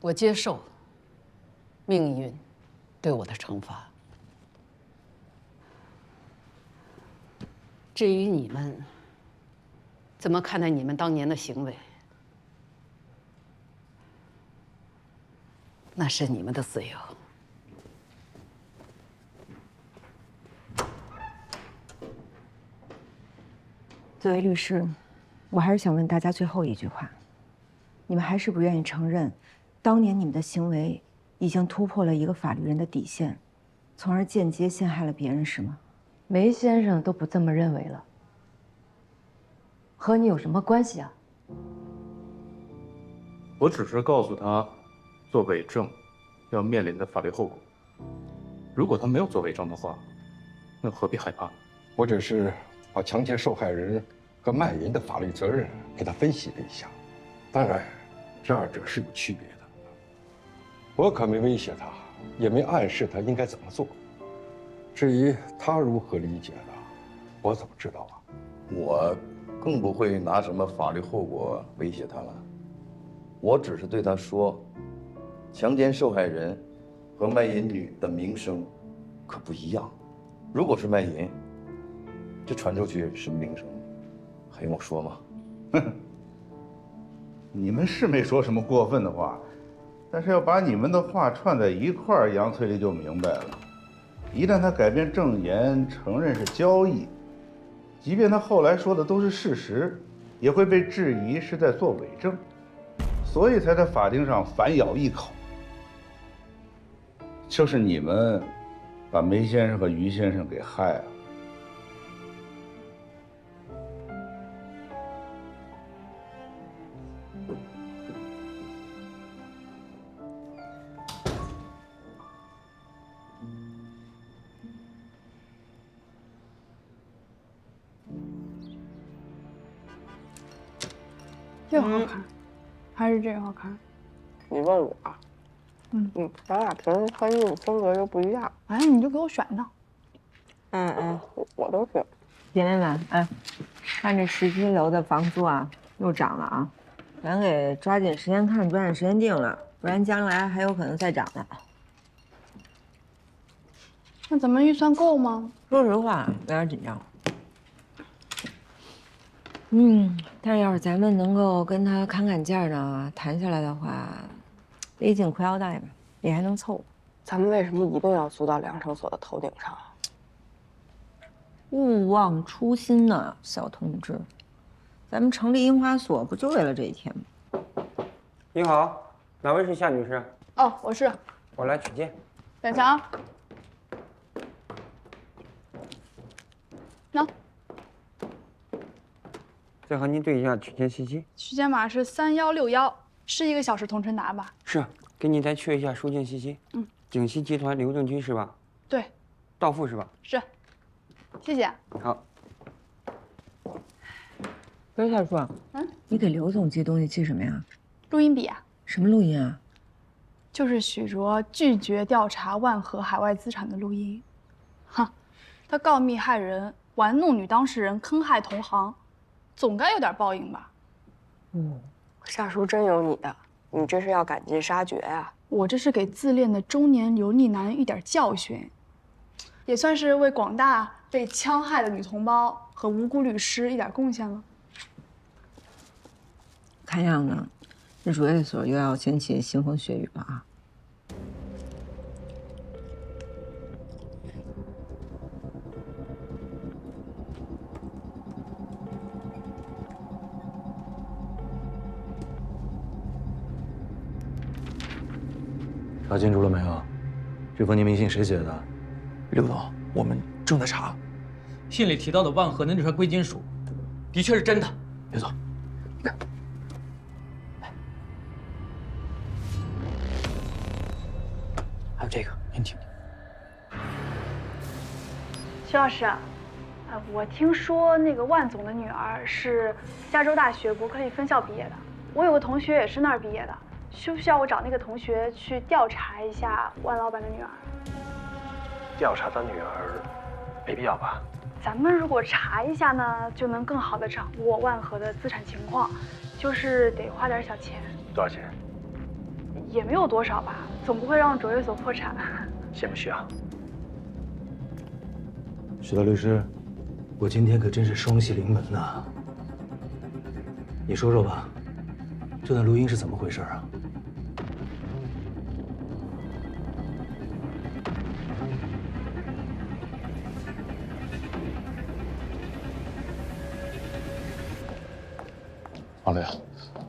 我接受命运对我的惩罚。至于你们怎么看待你们当年的行为，那是你们的自由。作为律师，我还是想问大家最后一句话：你们还是不愿意承认，当年你们的行为已经突破了一个法律人的底线，从而间接陷害了别人，是吗？梅先生都不这么认为了，和你有什么关系啊？我只是告诉他，做伪证要面临的法律后果。如果他没有做伪证的话，那何必害怕？我只是把强奸受害人和卖淫的法律责任给他分析了一下，当然，这二者是有区别的。我可没威胁他，也没暗示他应该怎么做。至于他如何理解的，我怎么知道啊？我更不会拿什么法律后果威胁他了。我只是对他说，强奸受害人和卖淫女的名声可不一样。如果是卖淫，这传出去什么名声？还用我说吗？你们是没说什么过分的话，但是要把你们的话串在一块儿，杨翠丽就明白了。一旦他改变证言，承认是交易，即便他后来说的都是事实，也会被质疑是在做伪证，所以才在法庭上反咬一口。就是你们把梅先生和于先生给害了。这个好看，还是这个好看？你问我？咱俩平时穿衣服风格又不一样。哎，你就给我选上。我都行。姐妹们，哎，看这17楼的房租啊，又涨了啊，咱给抓紧时间看，抓紧时间定了，不然将来还有可能再涨呢。那咱们预算够吗？说实话，有点紧张。但是要是咱们能够跟他砍砍价呢，谈下来的话，勒紧裤腰带吧，也还能凑合。咱们为什么一定要租到梁成所的头顶上？勿忘初心呐，小同志。咱们成立樱花所不就为了这一天吗？你好，哪位是夏女士？哦，我是。我来取件。等一下啊。喏。再和您对一下取件信息。取件码是3161，是1个小时同城达吧？是，给你再确一下收件信息。景熙集团刘正军是吧？对。到付是吧？是。谢谢。好。不是，小叔，你给刘总寄东西寄什么呀？录音笔啊。什么录音啊？就是许卓拒绝调查万和海外资产的录音。他告密害人，玩弄女当事人，坑害同行。总该有点报应吧？夏叔真有你的，你这是要赶尽杀绝呀！我这是给自恋的中年油腻男一点教训，也算是为广大被戕害的女同胞和无辜律师一点贡献了。看样子，这主业所又要掀起腥风血雨了啊！查清楚了没有？这封匿名信谁写的？刘总，我们正在查。信里提到的万和那串贵金属，的确是真的。刘总，你看，还有这个，您听听。徐老师，我听说那个万总的女儿是加州大学伯克利分校毕业的，我有个同学也是那儿毕业的。需不需要我找那个同学去调查一下万老板的女儿？调查他女儿，没必要吧？咱们如果查一下呢，就能更好的掌握万和的资产情况，就是得花点小钱。多少钱也没有多少吧，总不会让卓越所破产。需不需要？许大律师，我今天可真是双喜临门呐！你说说吧，这段录音是怎么回事啊？王磊，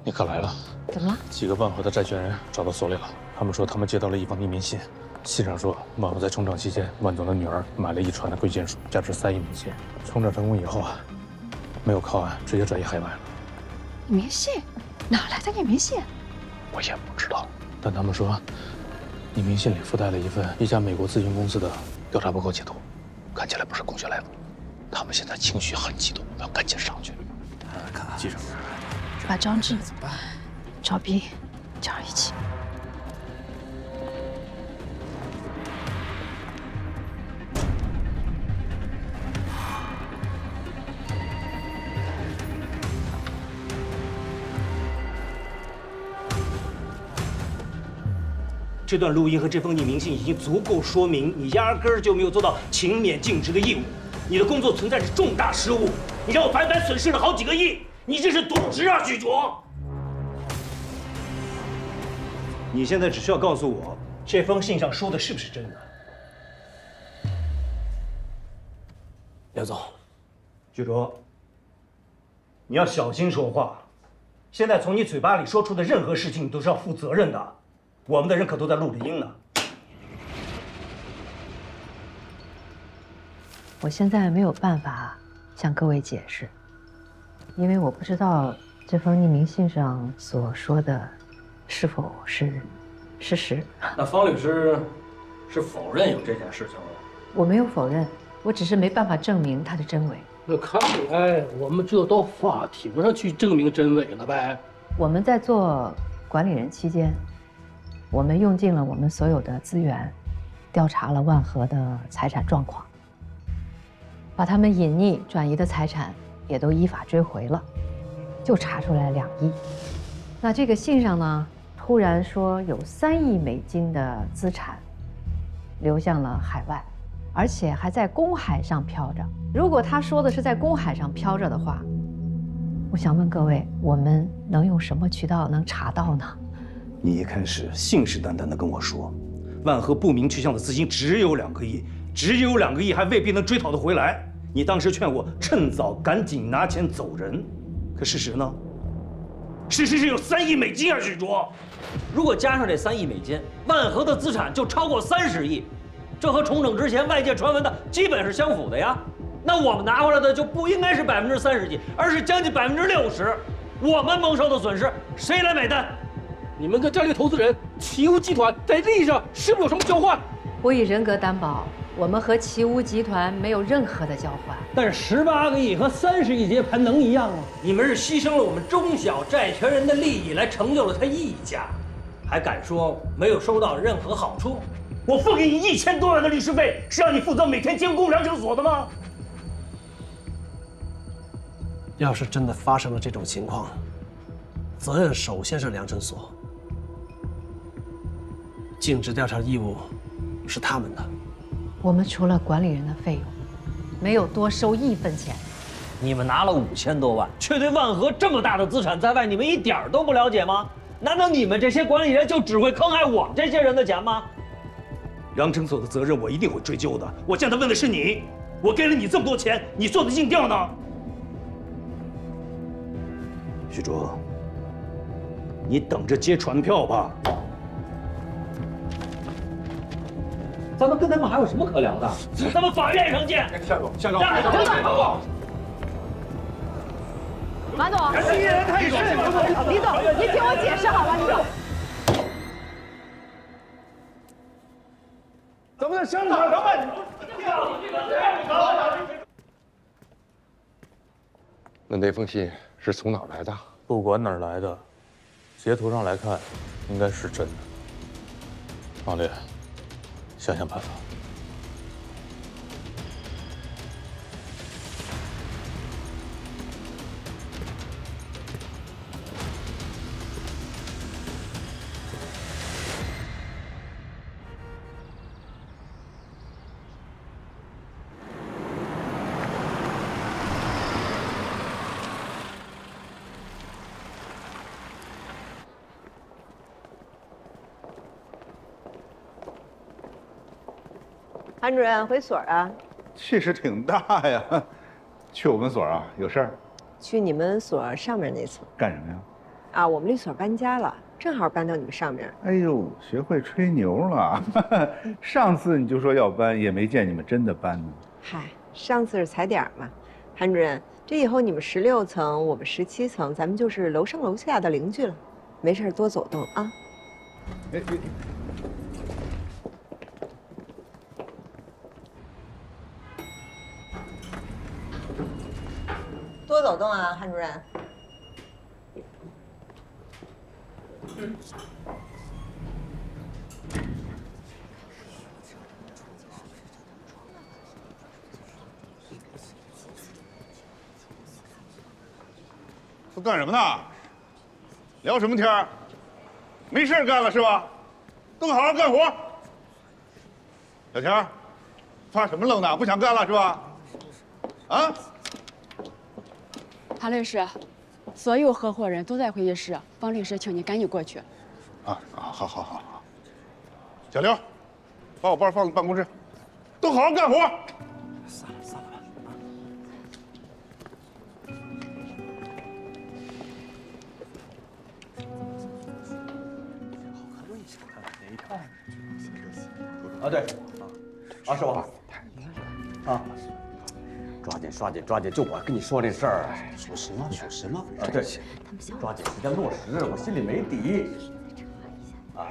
你可来了！怎么了？几个万和的债权人找到所里了，他们说他们接到了一封匿名信，信上说万和在冲账期间，万总的女儿买了一船的贵金属，价值3亿美金。冲账成功以后啊，没有靠岸，直接转移海外了。匿名信？哪来的匿名信？我也不知道，但他们说，匿名信里附带了一家美国咨询公司的调查报告截图，看起来不是空穴来风。他们现在情绪很激动，我们要赶紧上去。记上。把张志、赵斌叫上一起。这段录音和这封匿名信已经足够说明你压根儿就没有做到勤勉尽职的义务，你的工作存在着重大失误，你让我白白损失了好几个亿，你这是渎职啊，许卓！你现在只需要告诉我，这封信上说的是不是真的？刘总，许卓，你要小心说话，现在从你嘴巴里说出的任何事情，你都是要负责任的。我们的人可都在录着音呢。我现在没有办法向各位解释，因为我不知道这封匿名信上所说的是否是事实。那方律师是否认有这件事情吗？我没有否认，我只是没办法证明它的真伪。那看来我们就要到法庭上去证明真伪了呗。我们在做管理人期间，我们用尽了我们所有的资源，调查了万和的财产状况，把他们隐匿转移的财产也都依法追回了，就查出来2亿。那这个信上呢，突然说有3亿美金的资产流向了海外，而且还在公海上飘着。如果他说的是在公海上飘着的话，我想问各位，我们能用什么渠道能查到呢？你一开始信誓旦旦地跟我说，万和不明去向的资金只有2个亿，只有2个亿还未必能追讨得回来。你当时劝我趁早赶紧拿钱走人，可事实呢？事实是有3亿美金啊，许卓。如果加上这3亿美金，万和的资产就超过30亿，这和重整之前外界传闻的基本是相符的呀。那我们拿回来的就不应该是30%几，而是将近60%。我们蒙受的损失，谁来买单？你们跟战略投资人奇乌集团在利益上是不是有什么交换？我以人格担保，我们和奇乌集团没有任何的交换。但是18个亿和30亿接盘能一样吗？你们是牺牲了我们中小债权人的利益来成就了他一家，还敢说没有收到任何好处？我付给你1000多万的律师费，是让你负责每天监工量证所的吗？要是真的发生了这种情况，责任首先是量证所，尽职调查义务是他们的。我们除了管理人的费用，没有多收1分钱。你们拿了5000多万，却对万和这么大的资产在外，你们一点都不了解吗？难道你们这些管理人就只会坑害我们这些人的钱吗？量证所的责任我一定会追究的。我现在问的是你，我给了你这么多钱，你做的尽调呢？许卓，你等着接传票吧。咱们跟他们还有什么可聊的？咱们法院上见。夏总，夏总，马总，李总，你听我解释好吗？李总，咱们在商场上办。那封信是从哪儿来的？不管哪儿来的，截图上来看，应该是真的。王烈，想想办法。韩主任回所啊？气势挺大呀。去我们所啊？有事儿？去你们所上面那所干什么呀？啊，我们律所搬家了，正好搬到你们上面。哎呦，学会吹牛了。上次你就说要搬，也没见你们真的搬呢。嗨，上次是踩点嘛。韩主任，这以后你们16层，我们17层，咱们就是楼上楼下的邻居了。没事多走动啊。哎。多走动啊，韩主任。都干什么呢？聊什么天儿？没事干了是吧？都好好干活。小田，发什么愣呢？不想干了是吧？啊？韩律师，所有合伙人都在会议室，方律师，请你赶紧过去。好。小刘，把我包放办公室，都好好干活。散了吧。啊，对，是我。啊。抓紧！就我跟你说这事儿，说什么？啊，对，抓紧时间落实，我心里没底。啊，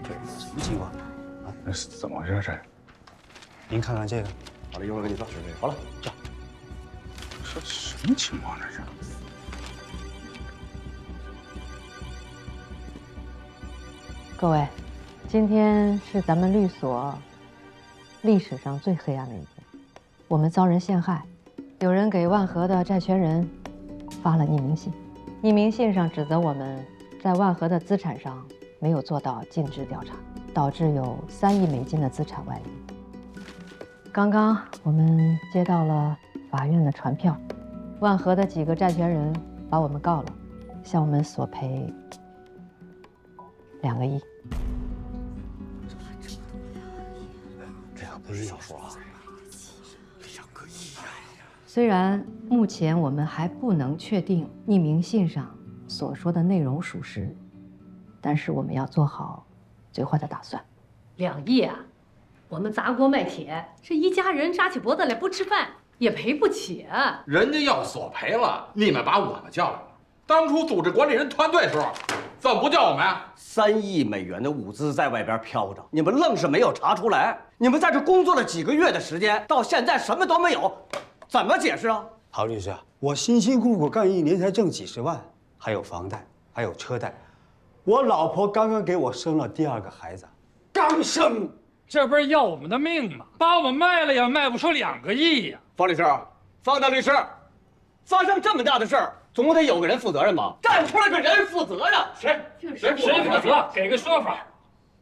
什么情况？啊，那是怎么回事？这？您看看这个。好了，一会儿跟你说。好了，这。这什么情况？这是？各位，今天是咱们律所历史上最黑暗的一天。我们遭人陷害，有人给万和的债权人发了匿名信，匿名信上指责我们在万和的资产上没有做到尽职调查，导致有3亿美金的资产外溢。刚刚我们接到了法院的传票，万和的几个债权人把我们告了，向我们索赔2个亿。这可不是小数啊！虽然目前我们还不能确定匿名信上所说的内容属实，但是我们要做好最坏的打算。2亿啊！我们砸锅卖铁，这一家人扎起脖子来不吃饭也赔不起啊！人家要索赔了，你们把我们叫来了。当初组织管理人团队时候，怎么不叫我们呀？3亿美元的物资在外边飘着，你们愣是没有查出来。你们在这工作了几个月的时间，到现在什么都没有。怎么解释啊？陶律师，我辛辛苦苦干1年才挣几十万，还有房贷，还有车贷。我老婆刚刚给我生了第2个孩子，刚生，这不是要我们的命吗？把我们卖了也卖不出2个亿呀！方律师，方大律师，发生这么大的事儿，总得有个人负责任吧？站出来个人负责呀！谁负责？给个说法。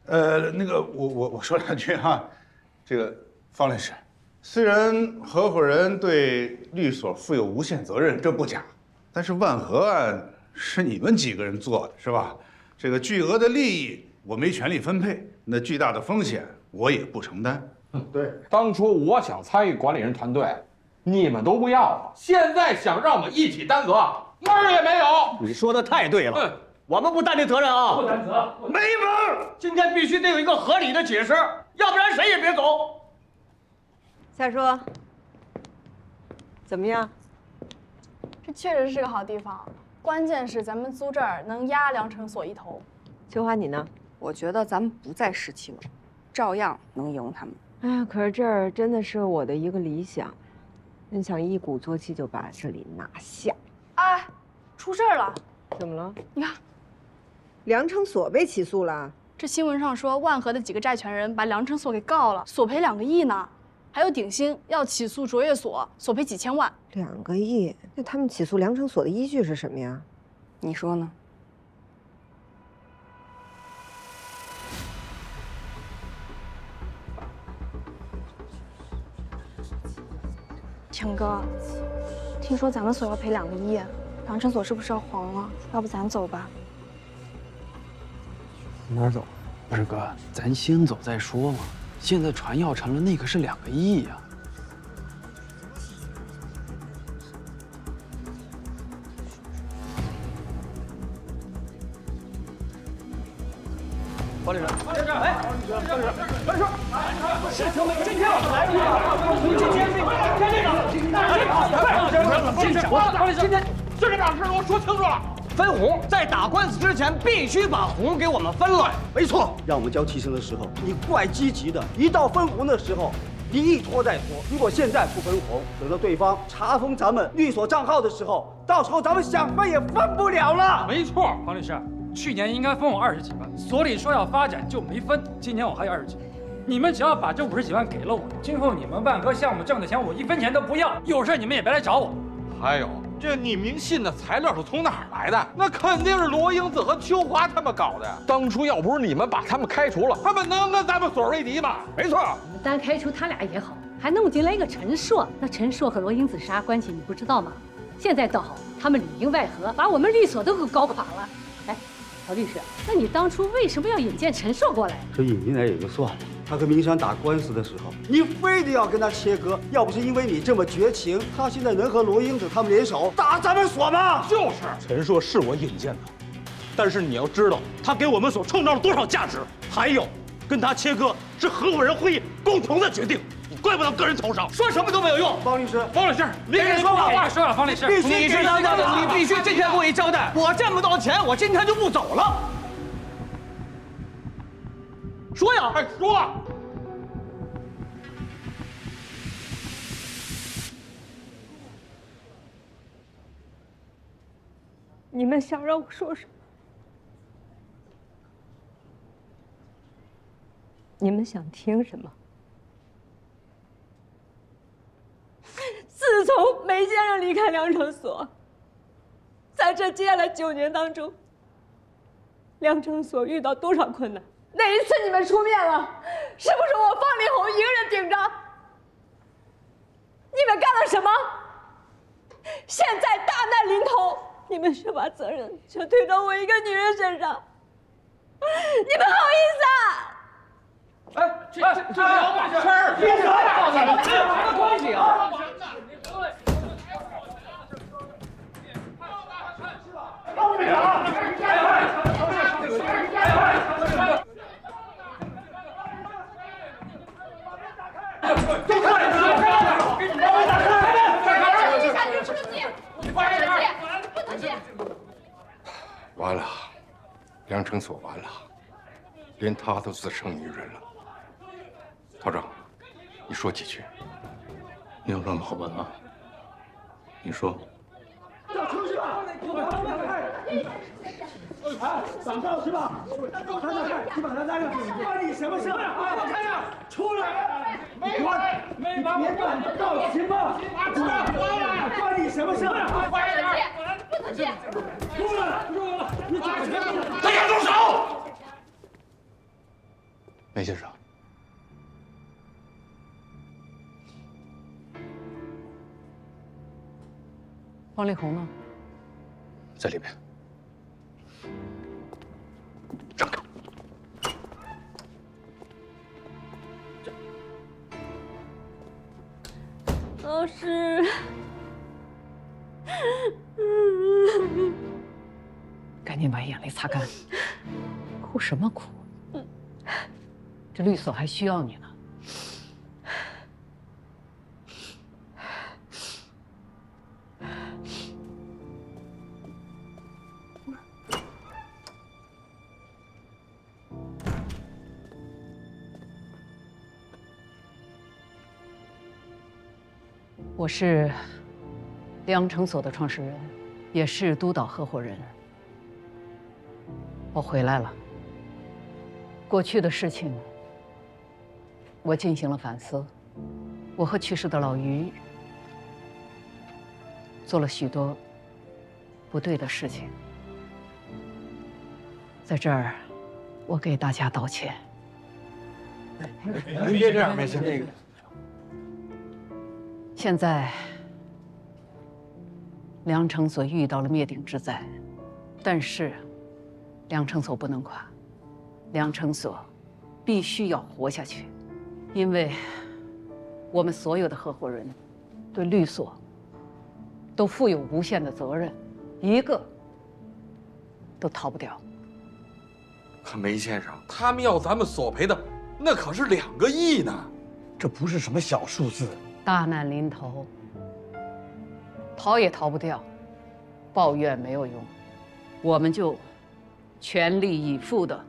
那个我说2句哈，这个方律师。虽然合伙人对律所负有无限责任，这不假，但是万和案是你们几个人做的，是吧？这个巨额的利益我没权利分配，那巨大的风险我也不承担。对，当初我想参与管理人团队，你们都不要了，现在想让我们一起担责，门儿也没有。你说的太对了，我们不担这责任啊，不担责，没门儿！今天必须得有一个合理的解释，要不然谁也别走。夏叔，怎么样？这确实是个好地方，关键是咱们租这儿能压梁成所一头。秋华，你呢？我觉得咱们不在17楼，照样能赢他们。哎呀，可是这儿真的是我的一个理想，真想一鼓作气就把这里拿下。哎，出事儿了！怎么了？你看，梁成所被起诉了。这新闻上说，万和的几个债权人把梁成所给告了，索赔2个亿呢。还有鼎新要起诉卓越所，索赔几千万。 2个亿，那他们起诉梁成所的依据是什么呀？你说呢？强哥，听说咱们所要赔2个亿，梁成所是不是要黄了？要不咱走吧？哪儿走？不是哥，咱先走再说嘛。现在传要成了那个是2个亿呀。管理员，哎，管理员，事情没有今天我们来不了，今天这个，今天就这档事我说清楚了。分红，在打官司之前必须把红给我们分了。没错，让我们交提成的时候，你怪积极的；一到分红的时候，你一拖再拖。如果现在不分红，等到对方查封咱们律所账号的时候，到时候咱们想分也分不了了。没错，黄律师，去年应该分我20几万，所里说要发展就没分，今年我还有20几万。你们只要把这50几万给了我，今后你们万科项目挣的钱我1分钱都不要，有事你们也别来找我。还有。这匿名信的材料是从哪儿来的？那肯定是罗英子和秋华他们搞的呀！当初要不是你们把他们开除了，他们能跟咱们所为敌吗？没错，你们单开除他俩也好，还弄进来一个陈硕。那陈硕和罗英子啥关系？你不知道吗？现在倒好，他们里应外合，把我们律所都给搞垮了。哎，曹律师，那你当初为什么要引荐陈硕过来？这引进来也就算了。他和明山打官司的时候，你非得要跟他切割，要不是因为你这么绝情，他现在能和罗英子他们联手打咱们所吗？就是，陈硕是我引荐的，但是你要知道，他给我们所创造了多少价值，还有，跟他切割是合伙人会议共同的决定，你怪不到个人头上，说什么都没有用。方律师，方律师，你别说话说了，方律师，你是当家的，你必须今天给我一交代。我挣不到钱，我今天就不走了。说呀，快说！你们想让我说什么？你们想听什么？自从梅先生离开良诚所，在这接下来9年当中，良诚所遇到多少困难？哪一次你们出面了？是不是我方力宏一个人顶着？你们干了什么？现在大难临头，你们却把责任全推到我一个女人身上，你们好意思啊？这两码事儿，这有什么关系啊？高队长，完了，良诚所完了，连她都自称女人了。陶正，你说几句。你有什么好问啊？你说。哎，早上是吧？他在看，你把他拉上去，关你什么事啊？开呀，出来！别管告行吗？关你什么事？快点！不能进！出来！你怎么？大家动手！梅先生，方力宏呢？在里面。让开！老师，赶紧把眼泪擦干。哭什么哭？这律所还需要你呢。我是良诚所的创始人，也是督导合伙人。我回来了。过去的事情，我进行了反思。我和去世的老于做了许多不对的事情，在这儿，我给大家道歉。您别这样，梅先生。现在，良诚所遇到了灭顶之灾，但是，良诚所不能垮，良诚所必须要活下去。因为我们所有的合伙人对律所都负有无限的责任，一个都逃不掉。可梅先生，他们要咱们索赔的，那可是2个亿呢，这不是什么小数字。大难临头，逃也逃不掉，抱怨没有用，我们就全力以赴的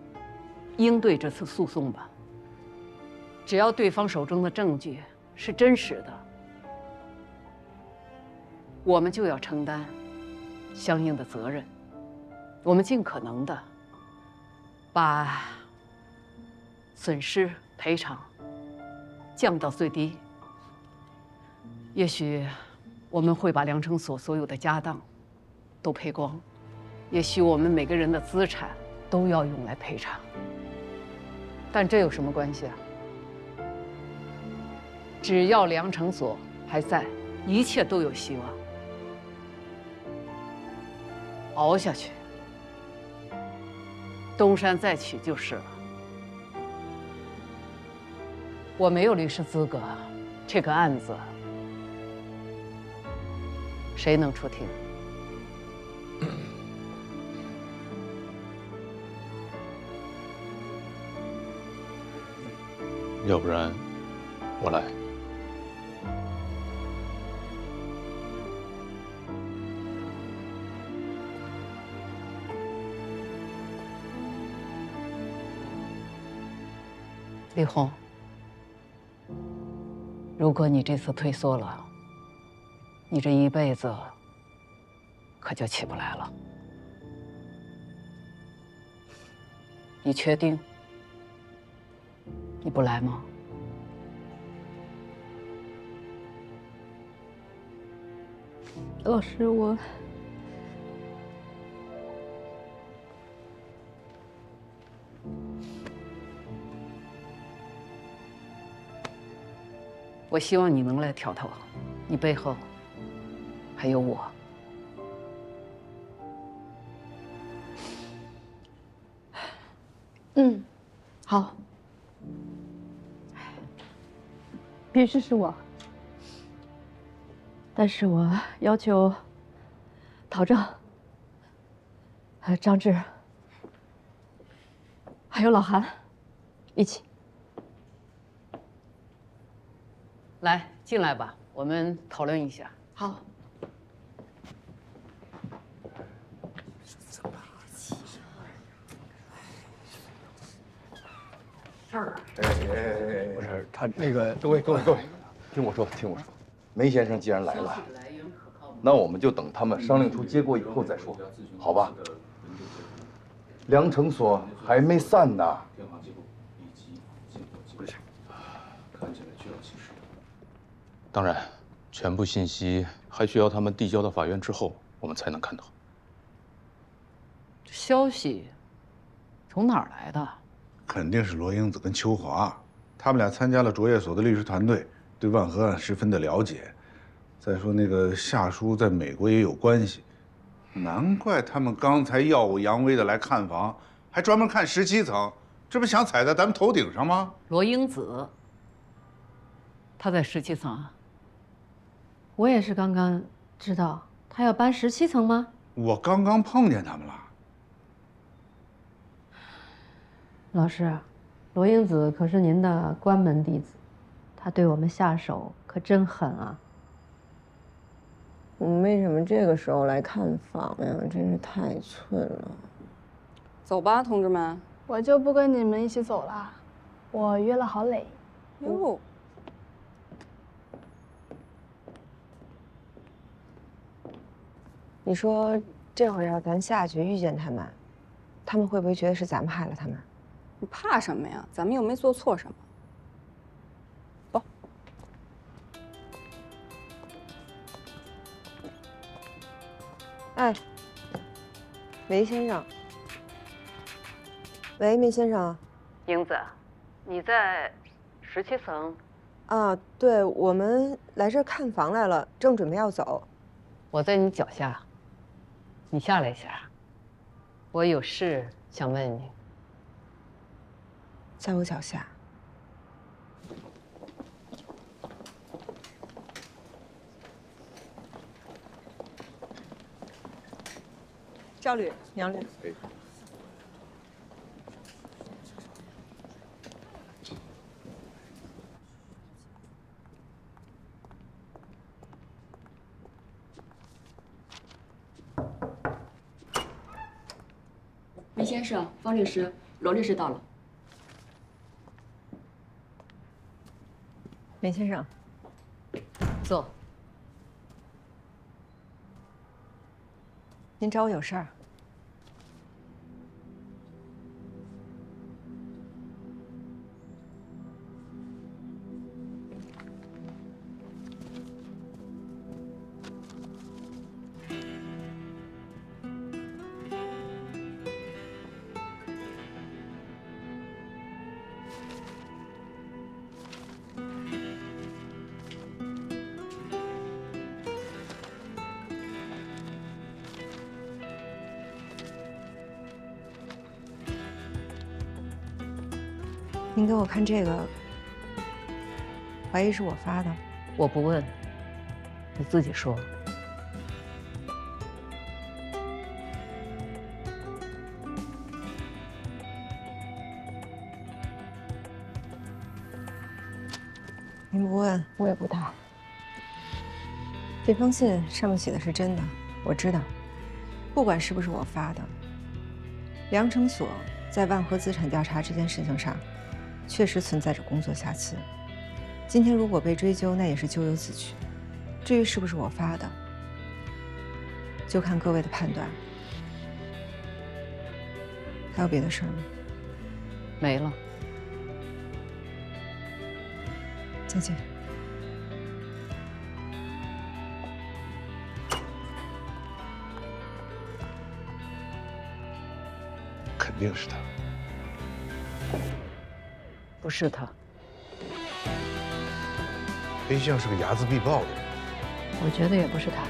应对这次诉讼吧。只要对方手中的证据是真实的，我们就要承担相应的责任。我们尽可能的把损失赔偿降到最低。也许我们会把良诚所所有的家当都赔光，也许我们每个人的资产都要用来赔偿。但这有什么关系啊？只要良诚所还在，一切都有希望。熬下去，东山再起就是了。我没有律师资格，这个案子谁能出庭？要不然我来。李红，如果你这次退缩了，你这一辈子可就起不来了。你确定？你不来吗？老师，我希望你能来挑头，你背后还有我。嗯，好。律师是我，但是我要求陶正、张志还有老韩一起。来，进来吧，我们讨论一下。好。不是他那个，各位，听我说，梅先生既然来了，那我们就等他们商量出结果以后再说，好吧？良诚所还没散呢。当然，全部信息还需要他们递交到法院之后，我们才能看到。消息从哪儿来的？肯定是罗英子跟秋华，他们俩参加了卓越所的律师团队，对万和案十分的了解。再说那个夏叔在美国也有关系，难怪他们刚才耀武扬威的来看房，还专门看17层，这不想踩在咱们头顶上吗？罗英子，她在17层啊。我也是刚刚知道，他要搬17层吗？我刚刚碰见他们了。老师，罗英子可是您的关门弟子，他对我们下手可真狠啊！我们为什么这个时候来看房呀？真是太寸了。走吧，同志们。我就不跟你们一起走了，我约了郝磊。哟。你说这回要咱下去遇见他们，他们会不会觉得是咱们害了他们？你怕什么呀？咱们又没做错什么。走。哎，梅先生。喂，梅先生。英子，你在17层。啊，对，我们来这儿看房来了，正准备要走。我在你脚下，你下来一下。我有事想问你。在我脚下。赵律、杨律。梅先生、方律师、罗律师到了。梅先生，坐。您找我有事儿？您给我看这个，怀疑是我发的？我不问，你自己说。您不问，我也不答。这封信上面写的是真的，我知道。不管是不是我发的，梁成所在万和资产调查这件事情上，确实存在着工作瑕疵。今天如果被追究，那也是咎由自取。至于是不是我发的，就看各位的判断。还有别的事儿吗？没了。再见。肯定是他。不是他。黑象是个睚眦必报的人。我觉得也不是他。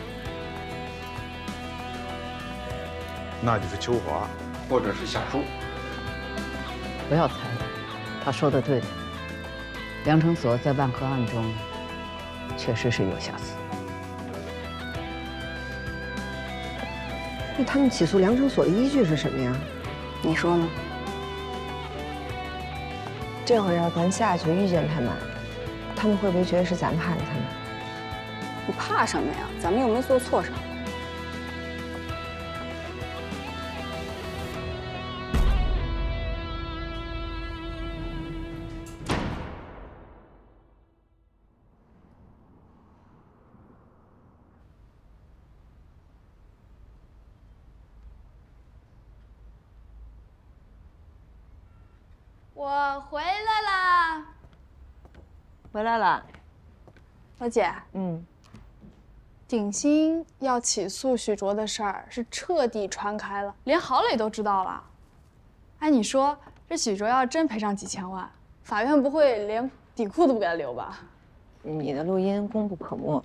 那就是秋华，或者是夏叔。不要猜了，他说的对。梁成所在万和案中确实是有瑕疵。那他们起诉梁成所的依据是什么呀？你说呢？这回要咱下去遇见他们，他们会不会觉得是咱害了他们？你怕什么呀？咱们又没做错什么。我回来啦，回来了。老姐。嗯。鼎新要起诉许卓的事儿是彻底传开了，连郝磊都知道了。哎，你说这许卓要真赔上几千万，法院不会连底裤都不给他留吧？你的录音功不可没。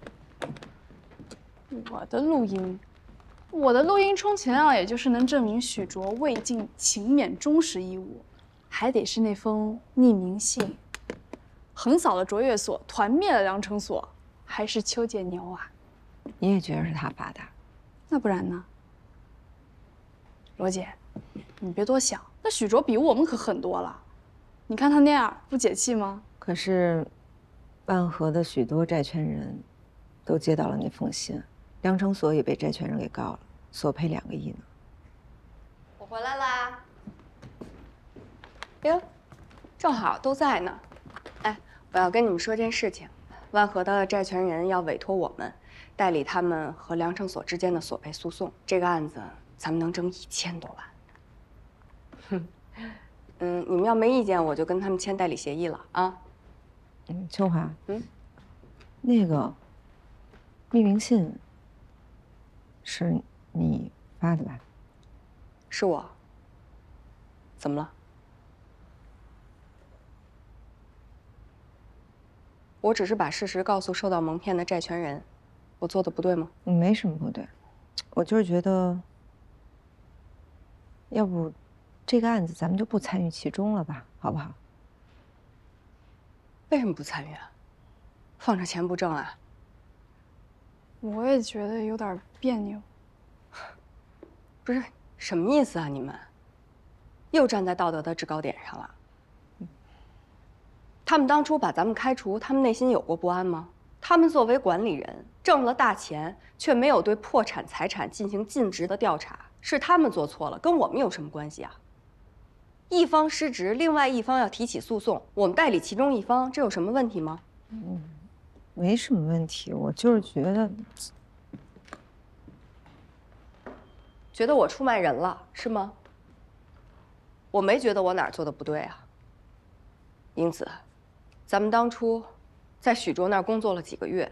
我的录音充其量也就是能证明许卓未尽勤勉忠实义务，还得是那封匿名信，横扫了卓越所，团灭了梁成所，还是邱建牛啊？你也觉得是他发的？那不然呢？罗姐，你别多想，那许卓比我们可狠多了。你看他那样，不解气吗？可是，万和的许多债权人都接到了那封信，梁成所也被债权人给告了，索赔2个亿呢。我回来啦。哟，正好都在呢。哎，我要跟你们说件事情，万和的债权人要委托我们代理他们和梁成所之间的索赔诉讼。这个案子咱们能挣1000多万。你们要没意见，我就跟他们签代理协议了啊。秋华，那个匿名信是你发的吧？是我。怎么了？我只是把事实告诉受到蒙骗的债权人，我做的不对吗？没什么不对，我就是觉得，要不这个案子咱们就不参与其中了吧，好不好？为什么不参与啊？放着钱不挣啊？我也觉得有点别扭。不是，什么意思啊？你们又站在道德的制高点上了。他们当初把咱们开除，他们内心有过不安吗？他们作为管理人，挣了大钱，却没有对破产财产进行尽职的调查，是他们做错了，跟我们有什么关系啊？一方失职，另外一方要提起诉讼，我们代理其中一方，这有什么问题吗？没什么问题，我就是觉得我出卖人了，是吗？我没觉得我哪儿做的不对啊。英子，咱们当初在许卓那儿工作了几个月，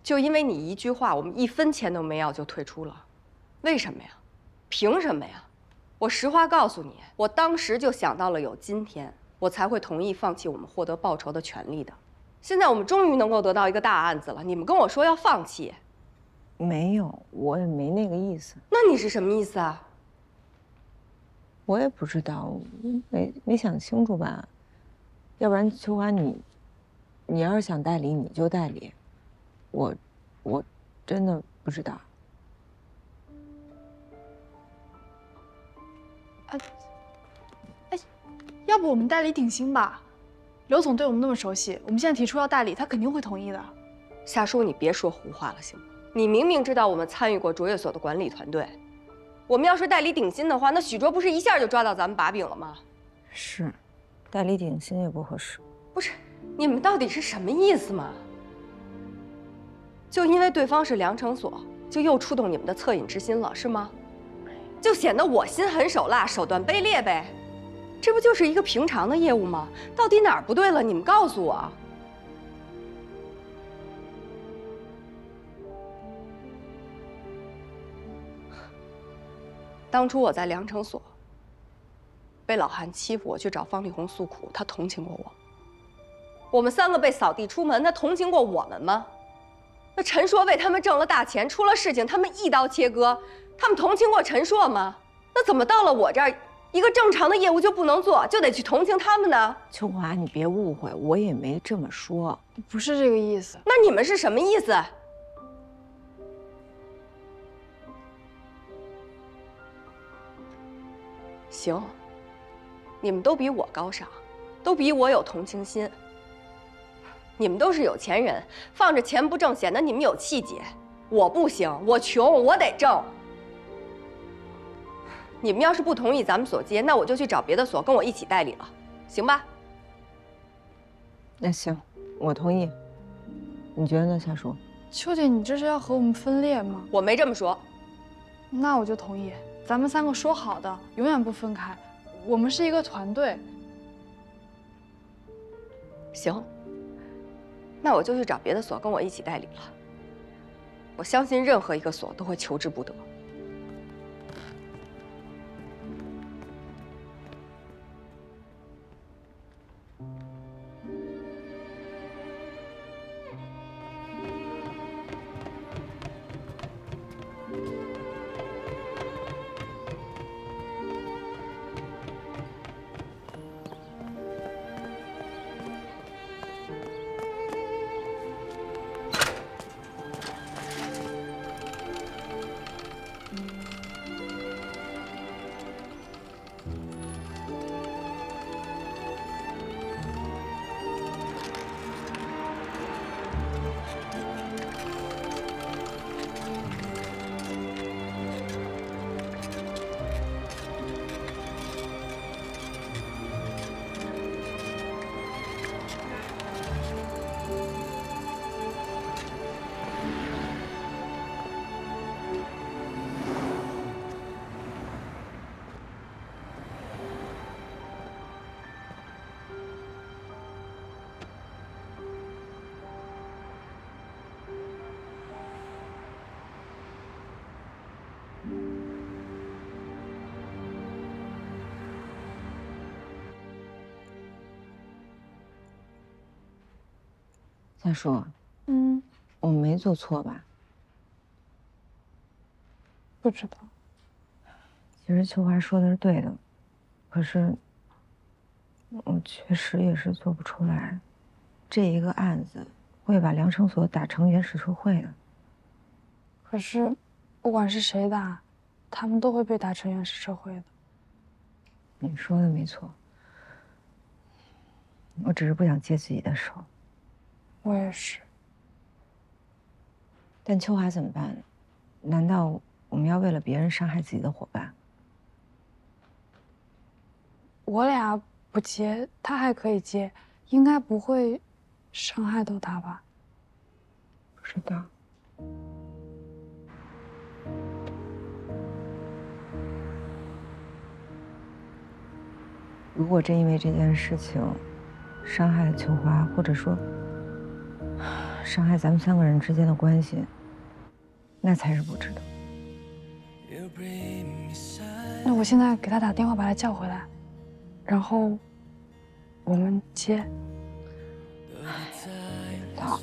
就因为你一句话，我们1分钱都没要就退出了，为什么呀？凭什么呀？我实话告诉你，我当时就想到了有今天，我才会同意放弃我们获得报酬的权利的。现在我们终于能够得到一个大案子了，你们跟我说要放弃。没有，我也没那个意思。那你是什么意思啊？我也不知道，没想清楚吧。要不然秋华你要是想代理你就代理，我真的不知道。要不我们代理鼎新吧？刘总对我们那么熟悉，我们现在提出要代理，他肯定会同意的。夏叔，你别说胡话了，行吗？你明明知道我们参与过卓越所的管理团队，我们要是代理鼎新的话，那许卓不是一下就抓到咱们把柄了吗？是，代理鼎新也不合适。不是，你们到底是什么意思嘛？就因为对方是良成所，就又触动你们的恻隐之心了，是吗？就显得我心狠手辣、手段卑劣呗？这不就是一个平常的业务吗？到底哪儿不对了？你们告诉我。当初我在良成所被老韩欺负，我去找方丽红诉苦，他同情过我。我们3个被扫地出门，他同情过我们吗？那陈硕为他们挣了大钱，出了事情他们一刀切割，他们同情过陈硕吗？那怎么到了我这儿，一个正常的业务就不能做，就得去同情他们呢？秋华，你别误会，我也没这么说，不是这个意思。那你们是什么意思？行，你们都比我高尚，都比我有同情心。你们都是有钱人，放着钱不挣，显得你们有气节。我不行，我穷，我得挣。你们要是不同意咱们所接，那我就去找别的所跟我一起代理了，行吧？那行，我同意。你觉得呢，夏叔？秋姐，你这是要和我们分裂吗？我没这么说。那我就同意，咱们3个说好的，永远不分开。我们是一个团队。行，那我就去找别的所跟我一起代理了。我相信任何一个所都会求之不得。夏叔，我没做错吧？不知道。其实秋华说的是对的，可是我确实也是做不出来，这一个案子会把良成所打成原始社会的。可是，不管是谁打，他们都会被打成原始社会的。你说的没错，我只是不想接自己的手。我也是。但秋华怎么办？难道我们要为了别人伤害自己的伙伴？我俩不接，他还可以接，应该不会伤害到他吧？不知道。如果真因为这件事情伤害了秋华，或者说伤害咱们3个人之间的关系，那才是不值得。那我现在给他打电话把他叫回来，然后我们接。好，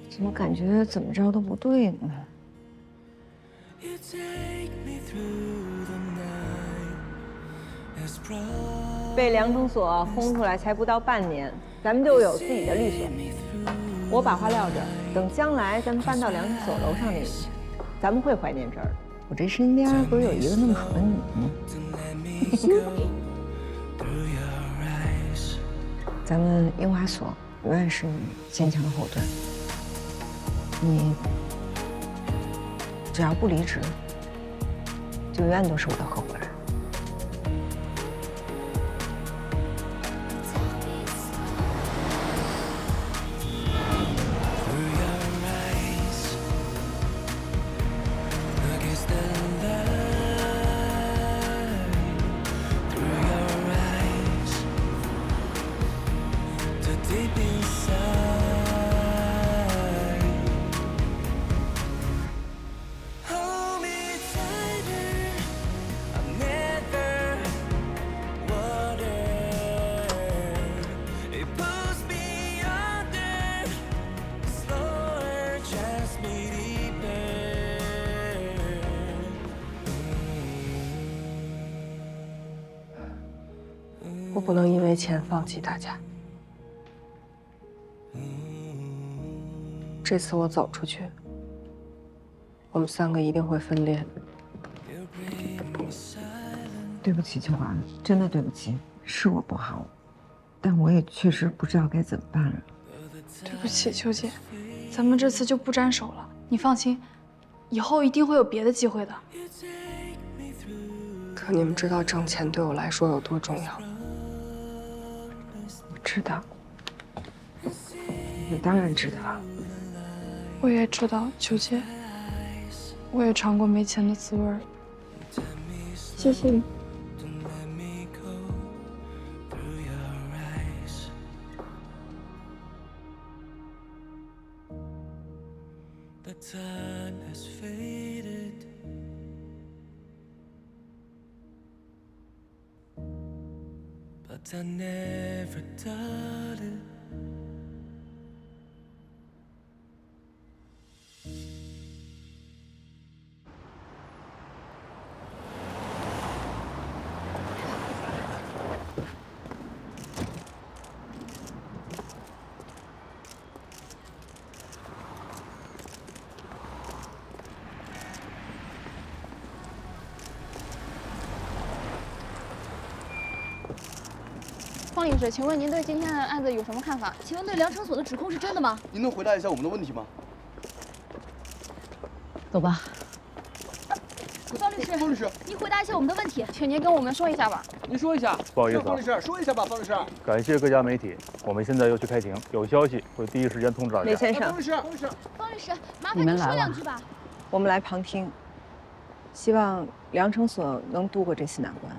怎么感觉怎么着都不对呢？被梁中所轰出来才不到半年，咱们就有自己的律所。我把话撂这儿，等将来咱们搬到梁中所楼上那一天，咱们会怀念这儿的。我这身边不是有一个那么好的你吗？咱们樱花所永远是你坚强的后盾。你只要不离职，就永远都是我的合伙人。我不能因为钱放弃大家。这次我走出去，我们3个一定会分裂的。对不起，秋华，真的对不起，是我不好，但我也确实不知道该怎么办了。对不起，秋姐，咱们这次就不沾手了。你放心，以后一定会有别的机会的。可你们知道挣钱对我来说有多重要？我知道，我当然知道。我也知道，秋姐，我也尝过没钱的滋味。谢谢你。But I never doubted. 方律师，请问您对今天的案子有什么看法？请问对梁成所的指控是真的吗？您能回答一下我们的问题吗？走吧。方律师，您回答一下我们的问题，请您跟我们说一下吧。您说一下。不好意思，方律师，说一下吧，方律师。感谢各家媒体，我们现在要去开庭，有消息会第一时间通知大家。梅先生，方律师，方律师，方律师，麻烦您说2句吧。我们来旁听，希望梁成所能度过这次难关。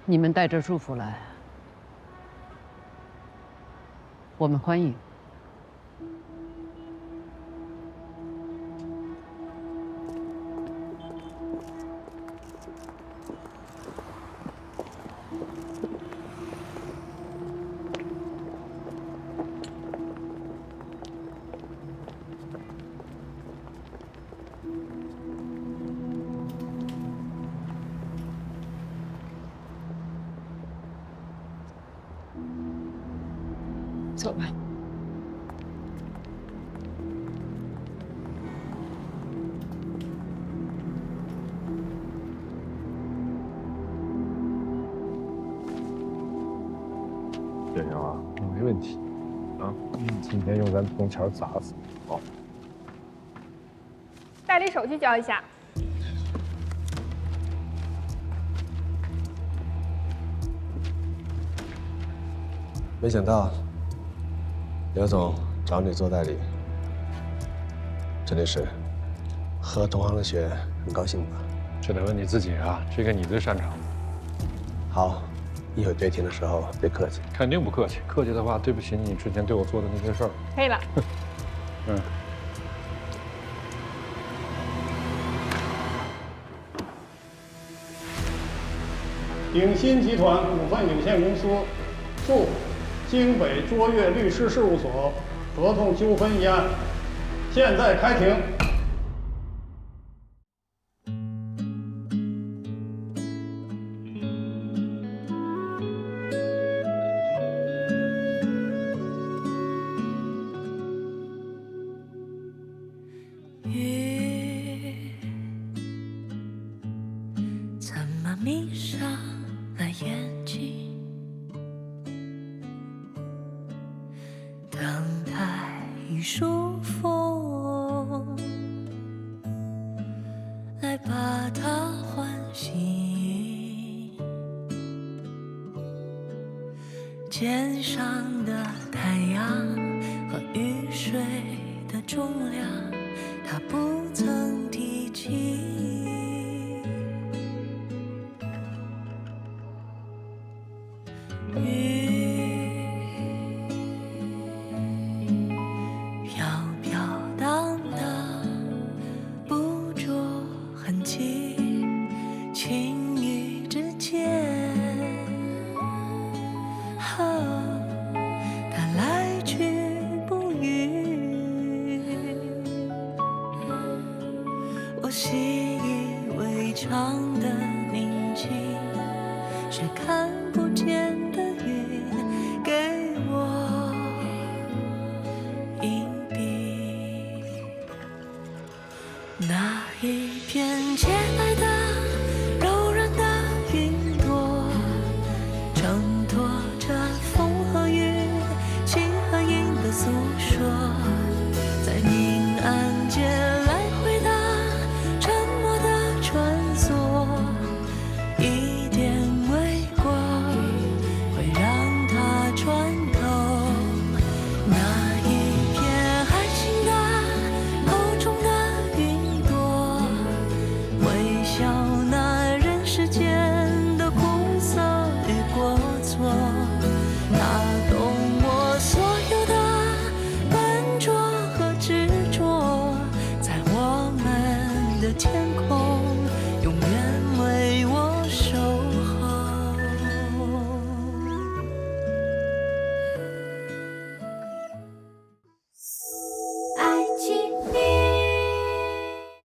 你们带着祝福来，我们欢迎。走吧。啊！今天用咱铜钱砸死你！好。代理手续交一下。没想到刘总找你做代理，陈律师，和同行的学很高兴吧？这得问你自己啊，这个你最擅长的。好，一会对庭的时候别客气。肯定不客气，客气的话对不起你之前对我做的那些事儿。可以了。嗯。鼎鑫集团股份有限公司诉京北卓越律师事务所合同纠纷一案，现在开庭。雨怎么迷上了眼睛？等待一束风来把它唤醒，肩上的太阳和雨水的重量